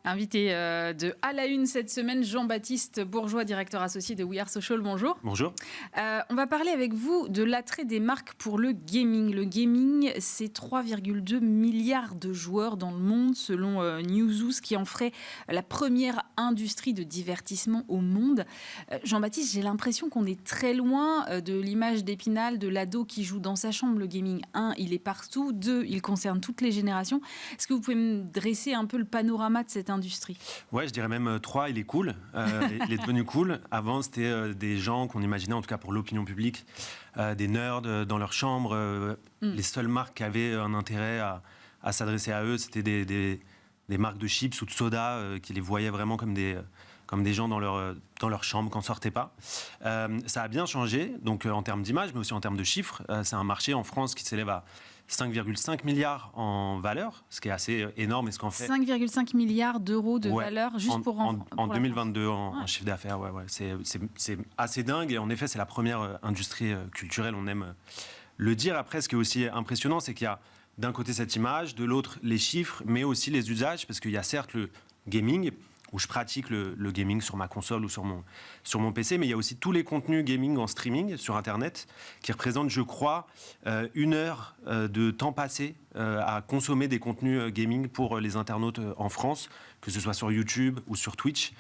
Invité de À la Une cette semaine, Jean-Baptiste Bourgeois, directeur associé de We Are Social. Bonjour. Bonjour. On va parler avec vous de l'attrait des marques pour le gaming. Le gaming, c'est 3,2 milliards de joueurs dans le monde, selon Newzoo, ce qui en ferait la première industrie de divertissement au monde. Jean-Baptiste, j'ai l'impression qu'on est très loin de l'image d'Épinal, de l'ado qui joue dans sa chambre. Le gaming, 1, il est partout. 2, il concerne toutes les générations. Est-ce que vous pouvez me dresser un peu le panorama de cette industrie? Ouais, je dirais même 3, il est cool. Il est devenu cool. Avant, c'était des gens qu'on imaginait, en tout cas pour l'opinion publique, des nerds dans leur chambre. Les seules marques qui avaient un intérêt à s'adresser à eux, c'était des marques de chips ou de soda qui les voyaient vraiment comme des gens dans leur chambre qu'on ne sortait pas. Ça a bien changé, donc en termes d'image, mais aussi en termes de chiffres. C'est un marché en France qui s'élève à 5,5 milliards en valeur, ce qui est assez énorme. 5,5 milliards d'euros de valeur, juste en 2022 en chiffre d'affaires. Ouais. C'est assez dingue, et en effet, c'est la première industrie culturelle, on aime le dire. Après, ce qui est aussi impressionnant, c'est qu'il y a d'un côté cette image, de l'autre les chiffres, mais aussi les usages, parce qu'il y a certes le gaming, où je pratique le gaming sur ma console ou sur mon PC, mais il y a aussi tous les contenus gaming en streaming sur Internet, qui représentent, je crois, 1 heure de temps passé à consommer des contenus gaming pour les internautes en France, que ce soit sur YouTube ou sur Twitch.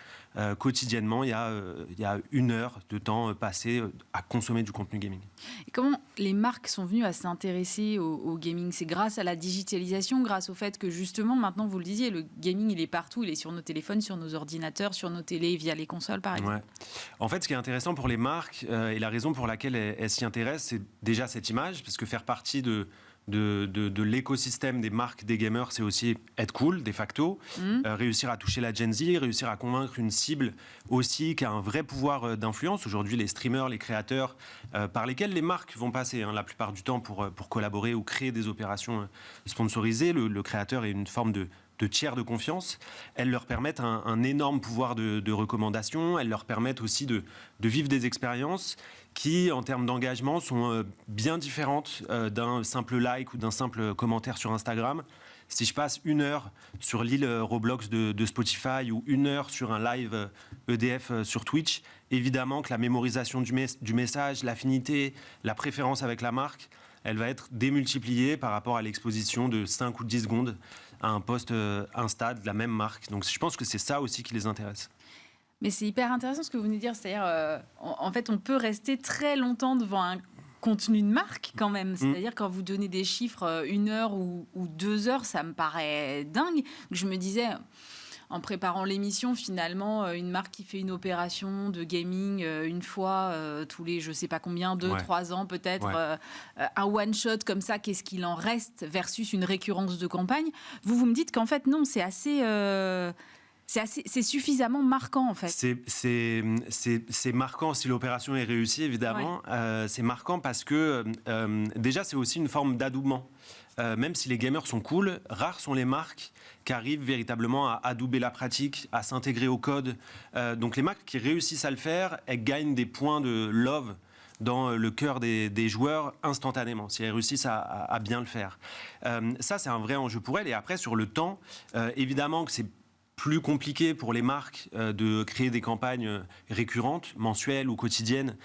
Quotidiennement, il y a 1 heure de temps passé à consommer du contenu gaming. Et comment les marques sont venues à s'intéresser au gaming? C'est grâce à la digitalisation, grâce au fait que justement, maintenant, vous le disiez, le gaming, il est partout, il est sur nos téléphones, sur nos ordinateurs, sur nos télés, via les consoles, par exemple. Ouais. En fait, ce qui est intéressant pour les marques, et la raison pour laquelle elles s'y intéressent, c'est déjà cette image, parce que faire partie de l'écosystème des marques des gamers, c'est aussi être cool, de facto, réussir à toucher la Gen Z, réussir à convaincre une cible aussi qui a un vrai pouvoir d'influence. Aujourd'hui, les streamers, les créateurs, par lesquels les marques vont passer la plupart du temps pour collaborer ou créer des opérations sponsorisées. Le créateur est une forme de tiers de confiance. Elles leur permettent un énorme pouvoir de recommandation. Elles leur permettent aussi de vivre des expériences qui, en termes d'engagement, sont bien différentes d'un simple like ou d'un simple commentaire sur Instagram. Si je passe 1 heure sur l'île Roblox de Spotify ou 1 heure sur un live EDF sur Twitch, évidemment que la mémorisation du message, l'affinité, la préférence avec la marque, elle va être démultipliée par rapport à l'exposition de 5 ou 10 secondes à un post Insta de la même marque. Donc je pense que c'est ça aussi qui les intéresse. Mais c'est hyper intéressant ce que vous venez de dire. C'est-à-dire, en fait, on peut rester très longtemps devant un contenu de marque quand même. C'est-à-dire quand vous donnez des chiffres 1 heure ou 2 heures, ça me paraît dingue. Je me disais, en préparant l'émission, finalement, une marque qui fait une opération de gaming une fois tous les, je sais pas combien, 2-3 ans peut-être, un one-shot comme ça, qu'est-ce qu'il en reste versus une récurrence de campagne? Vous me dites qu'en fait, non, c'est suffisamment marquant, en fait. C'est marquant si l'opération est réussie, évidemment. Ouais. C'est marquant parce que, déjà, c'est aussi une forme d'adoubement. Même si les gamers sont cool, rares sont les marques qui arrivent véritablement à adouber la pratique, à s'intégrer au code. Donc les marques qui réussissent à le faire, elles gagnent des points de love dans le cœur des joueurs instantanément, si elles réussissent à bien le faire. Ça, c'est un vrai enjeu pour elles. Et après, sur le temps, évidemment que c'est plus compliqué pour les marques de créer des campagnes récurrentes, mensuelles ou quotidiennes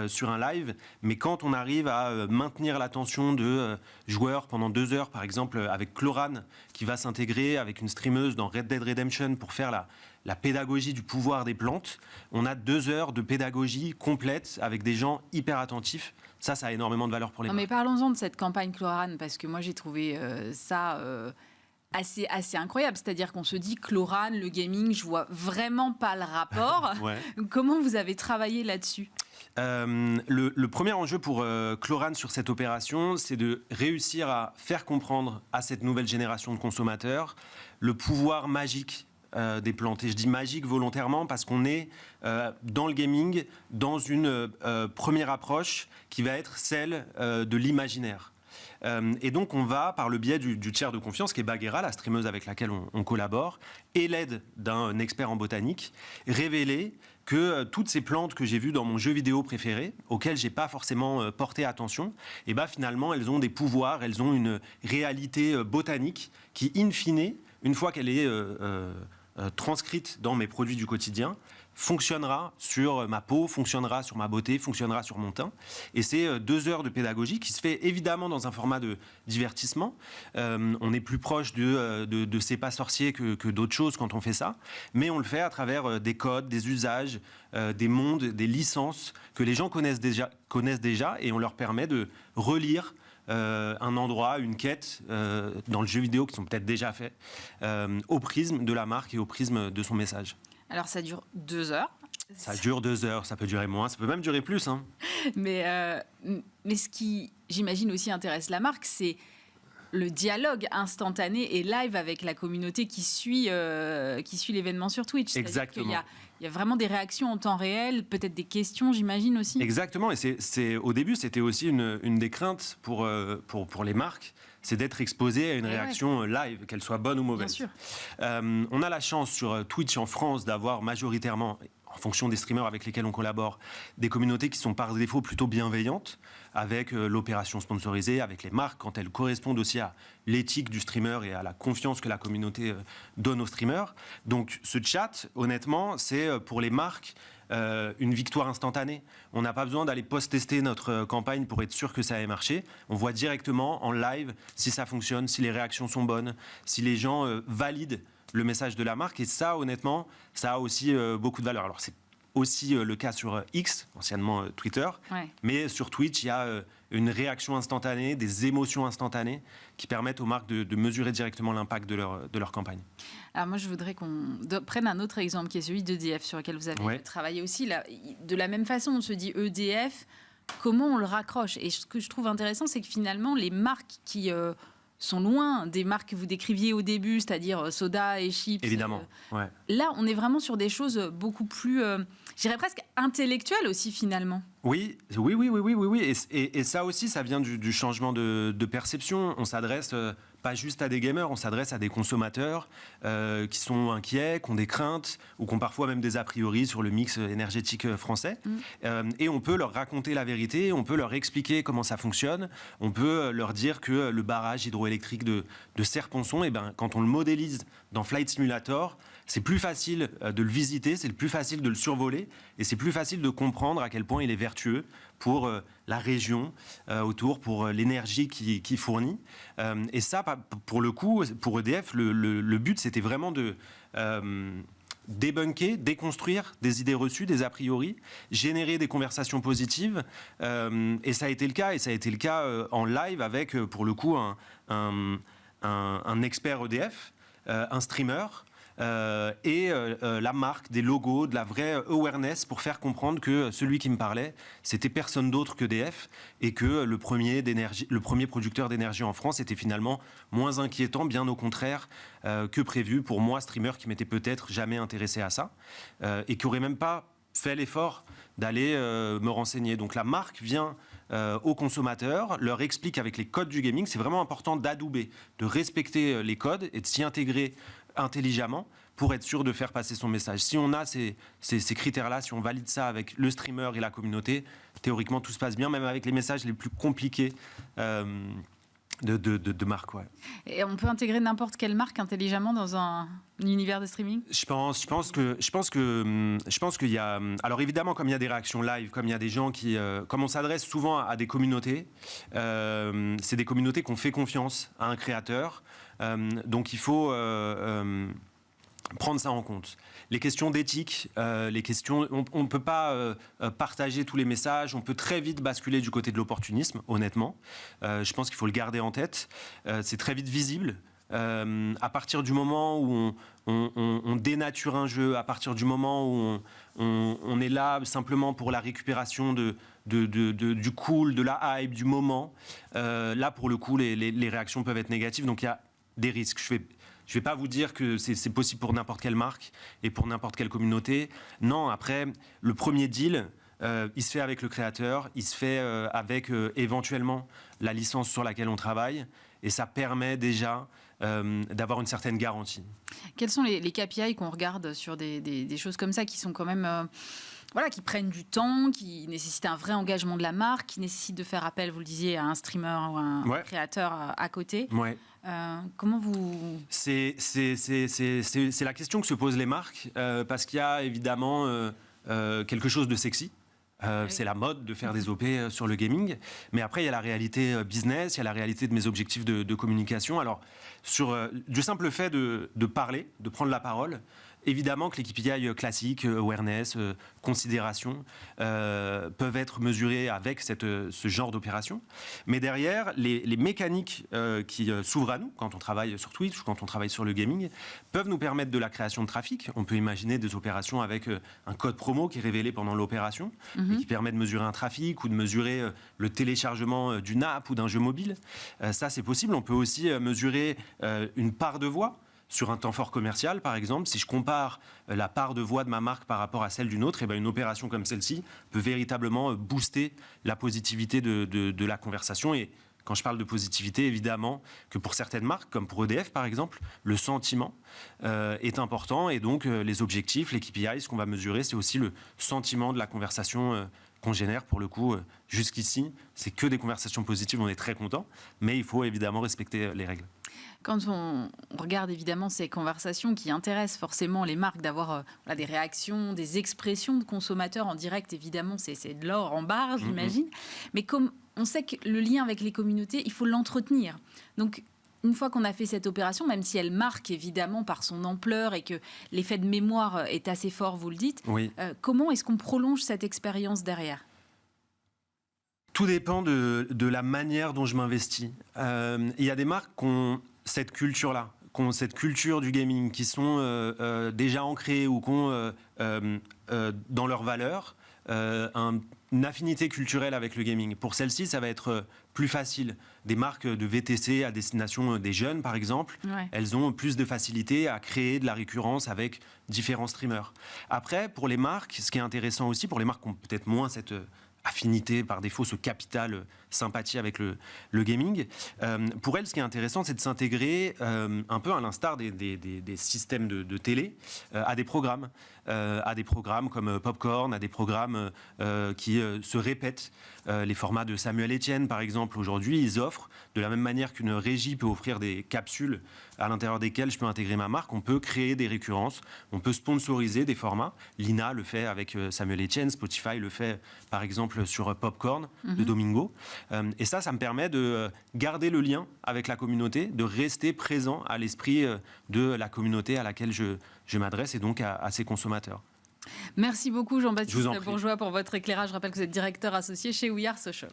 sur un live. Mais quand on arrive à maintenir l'attention de joueurs pendant 2 heures, par exemple avec Cloran, qui va s'intégrer avec une streameuse dans Red Dead Redemption pour faire la pédagogie du pouvoir des plantes, on a 2 heures de pédagogie complète avec des gens hyper attentifs. Ça a énormément de valeur pour les marques. Mais parlons-en de cette campagne Cloran, parce que moi j'ai trouvé ça... assez incroyable, c'est-à-dire qu'on se dit Cloran, le gaming, je vois vraiment pas le rapport. Ouais. Comment vous avez travaillé là-dessus ? Le premier enjeu pour Cloran sur cette opération, c'est de réussir à faire comprendre à cette nouvelle génération de consommateurs le pouvoir magique des plantes. Et je dis magique volontairement parce qu'on est dans le gaming dans une première approche qui va être celle de l'imaginaire. Et donc on va, par le biais du tiers de confiance qui est Bagheera, la streameuse avec laquelle on collabore, et l'aide d'un expert en botanique, révéler que toutes ces plantes que j'ai vues dans mon jeu vidéo préféré, auxquelles j'ai pas forcément porté attention, et finalement elles ont des pouvoirs, elles ont une réalité botanique qui, in fine, une fois qu'elle est transcrite dans mes produits du quotidien fonctionnera sur ma peau, fonctionnera sur ma beauté, fonctionnera sur mon teint. Et c'est 2 heures de pédagogie qui se fait évidemment dans un format de divertissement. On est plus proche de C'est pas sorcier que d'autres choses quand on fait ça, mais on le fait à travers des codes, des usages, des mondes, des licences que les gens connaissent déjà et on leur permet de relire un endroit, une quête dans le jeu vidéo qui sont peut-être déjà faits au prisme de la marque et au prisme de son message. Alors, ça dure 2 heures. Ça dure 2 heures, ça peut durer moins, ça peut même durer plus. Hein. Mais ce qui, j'imagine, aussi intéresse la marque, c'est le dialogue instantané et live avec la communauté qui suit l'événement sur Twitch. Exactement. Il y a vraiment des réactions en temps réel, peut-être des questions, j'imagine aussi. Exactement, et au début, c'était aussi une des craintes pour les marques, c'est d'être exposé à une réaction live, qu'elle soit bonne ou mauvaise. Bien sûr. On a la chance sur Twitch en France d'avoir majoritairement, en fonction des streamers avec lesquels on collabore, des communautés qui sont par défaut plutôt bienveillantes, avec l'opération sponsorisée, avec les marques, quand elles correspondent aussi à l'éthique du streamer et à la confiance que la communauté donne aux streamers. Donc ce chat, honnêtement, c'est pour les marques une victoire instantanée. On n'a pas besoin d'aller post-tester notre campagne pour être sûr que ça ait marché. On voit directement en live si ça fonctionne, si les réactions sont bonnes, si les gens valident le message de la marque. Et ça, honnêtement, ça a aussi beaucoup de valeur. Alors, c'est aussi le cas sur X, anciennement Twitter. Ouais. Mais sur Twitch, il y a une réaction instantanée, des émotions instantanées qui permettent aux marques de mesurer directement l'impact de leur campagne. Alors moi, je voudrais qu'on prenne un autre exemple qui est celui d'EDF, sur lequel vous avez travaillé aussi. Là, de la même façon, on se dit EDF, comment on le raccroche? Et ce que je trouve intéressant, c'est que finalement, les marques qui sont loin des marques que vous décriviez au début, c'est-à-dire soda et chips. Évidemment, Là, on est vraiment sur des choses beaucoup plus, je dirais presque intellectuelles aussi, finalement. Oui. Et ça aussi, ça vient du changement de perception. On s'adresse pas juste à des gamers, on s'adresse à des consommateurs qui sont inquiets, qui ont des craintes ou qui ont parfois même des a priori sur le mix énergétique français. Et on peut leur raconter la vérité, on peut leur expliquer comment ça fonctionne, on peut leur dire que le barrage hydroélectrique de Serre-Ponçon, quand on le modélise dans Flight Simulator, c'est plus facile de le visiter, c'est plus facile de le survoler et c'est plus facile de comprendre à quel point il est vertueux pour la région autour, pour l'énergie qu'il fournit. Et ça, pour le coup, pour EDF, le but, c'était vraiment de débunker, déconstruire des idées reçues, des a priori, générer des conversations positives. Et ça a été le cas. Et ça a été le cas en live avec, pour le coup, un expert EDF, un streamer, et la marque, des logos, de la vraie awareness pour faire comprendre que celui qui me parlait, c'était personne d'autre qu'EDF et que le premier producteur d'énergie en France était finalement moins inquiétant, bien au contraire, que prévu pour moi, streamer qui m'était peut-être jamais intéressé à ça et qui n'aurait même pas fait l'effort d'aller me renseigner. Donc la marque vient aux consommateurs, leur explique avec les codes du gaming, c'est vraiment important d'adouber, de respecter les codes et de s'y intégrer intelligemment pour être sûr de faire passer son message. Si on a ces critères-là, si on valide ça avec le streamer et la communauté, théoriquement tout se passe bien, même avec les messages les plus compliqués de marque. Ouais. Et on peut intégrer n'importe quelle marque intelligemment dans un univers de streaming? Je pense qu'il y a... Alors évidemment, comme il y a des réactions live, comme il y a des gens qui... comme on s'adresse souvent à des communautés, c'est des communautés qui ont fait confiance à un créateur. Donc il faut prendre ça en compte. Les questions d'éthique, on ne peut pas partager tous les messages, on peut très vite basculer du côté de l'opportunisme, honnêtement. Je pense qu'il faut le garder en tête. C'est très vite visible. À partir du moment où on dénature un jeu, à partir du moment où on est là simplement pour la récupération du cool, de la hype, du moment, là pour le coup les réactions peuvent être négatives, donc il y a des risques. Je ne vais pas vous dire que c'est possible pour n'importe quelle marque et pour n'importe quelle communauté. Non, après, le premier deal, il se fait avec le créateur, il se fait avec éventuellement la licence sur laquelle on travaille, et ça permet déjà d'avoir une certaine garantie. Quels sont les KPI qu'on regarde sur des choses comme ça qui sont quand même voilà, qui prennent du temps, qui nécessitent un vrai engagement de la marque, qui nécessitent de faire appel, vous le disiez, à un streamer ou un créateur à côté. Ouais. Comment vous... C'est la question que se posent les marques, parce qu'il y a évidemment quelque chose de sexy. C'est la mode de faire des OP sur le gaming. Mais après, il y a la réalité business, il y a la réalité de mes objectifs de communication. Alors, du simple fait de parler, de prendre la parole, évidemment que les KPI classiques, awareness, considération, peuvent être mesurés avec ce genre d'opération. Mais derrière, les mécaniques qui s'ouvrent à nous, quand on travaille sur Twitch, quand on travaille sur le gaming, peuvent nous permettre de la création de trafic. On peut imaginer des opérations avec un code promo qui est révélé pendant l'opération, et qui permet de mesurer un trafic ou de mesurer le téléchargement d'une app ou d'un jeu mobile. Ça, c'est possible. On peut aussi mesurer une part de voix. Sur un temps fort commercial, par exemple, si je compare la part de voix de ma marque par rapport à celle d'une autre, et bien une opération comme celle-ci peut véritablement booster la positivité de la conversation. Et quand je parle de positivité, évidemment que pour certaines marques, comme pour EDF par exemple, le sentiment est important. Et donc les objectifs, les KPIs, ce qu'on va mesurer, c'est aussi le sentiment de la conversation qu'on génère. Pour le coup, jusqu'ici, c'est que des conversations positives, on est très content, mais il faut évidemment respecter les règles. Quand on regarde évidemment ces conversations qui intéressent forcément les marques, d'avoir des réactions, des expressions de consommateurs en direct, évidemment, c'est de l'or en barre, j'imagine. Mais comme on sait que le lien avec les communautés, il faut l'entretenir. Donc, une fois qu'on a fait cette opération, même si elle marque évidemment par son ampleur et que l'effet de mémoire est assez fort, vous le dites, comment est-ce qu'on prolonge cette expérience derrière ? Tout dépend de la manière dont je m'investis. Il y a des marques qui ont cette culture-là, qui ont cette culture du gaming, qui sont déjà ancrées ou qui ont dans leurs valeurs une affinité culturelle avec le gaming. Pour celles-ci, ça va être plus facile. Des marques de VTC à destination des jeunes, par exemple, elles ont plus de facilité à créer de la récurrence avec différents streamers. Après, pour les marques, ce qui est intéressant aussi, pour les marques qui ont peut-être moins cette affinité, par défaut, ce capital sympathie avec le gaming. Pour elles, ce qui est intéressant, c'est de s'intégrer un peu à l'instar des systèmes de télé à des programmes comme Popcorn, à des programmes qui se répètent. Les formats de Samuel Etienne, par exemple, aujourd'hui, ils offrent, de la même manière qu'une régie peut offrir des capsules à l'intérieur desquelles je peux intégrer ma marque, on peut créer des récurrences, on peut sponsoriser des formats. L'INA le fait avec Samuel Etienne, Spotify le fait, par exemple, sur Popcorn de Domingo. Et ça me permet de garder le lien avec la communauté, de rester présent à l'esprit de la communauté à laquelle je m'adresse et donc à ses consommateurs. Merci beaucoup Jean-Baptiste Bourgeois pour votre éclairage. Je rappelle que vous êtes directeur associé chez We Are Social.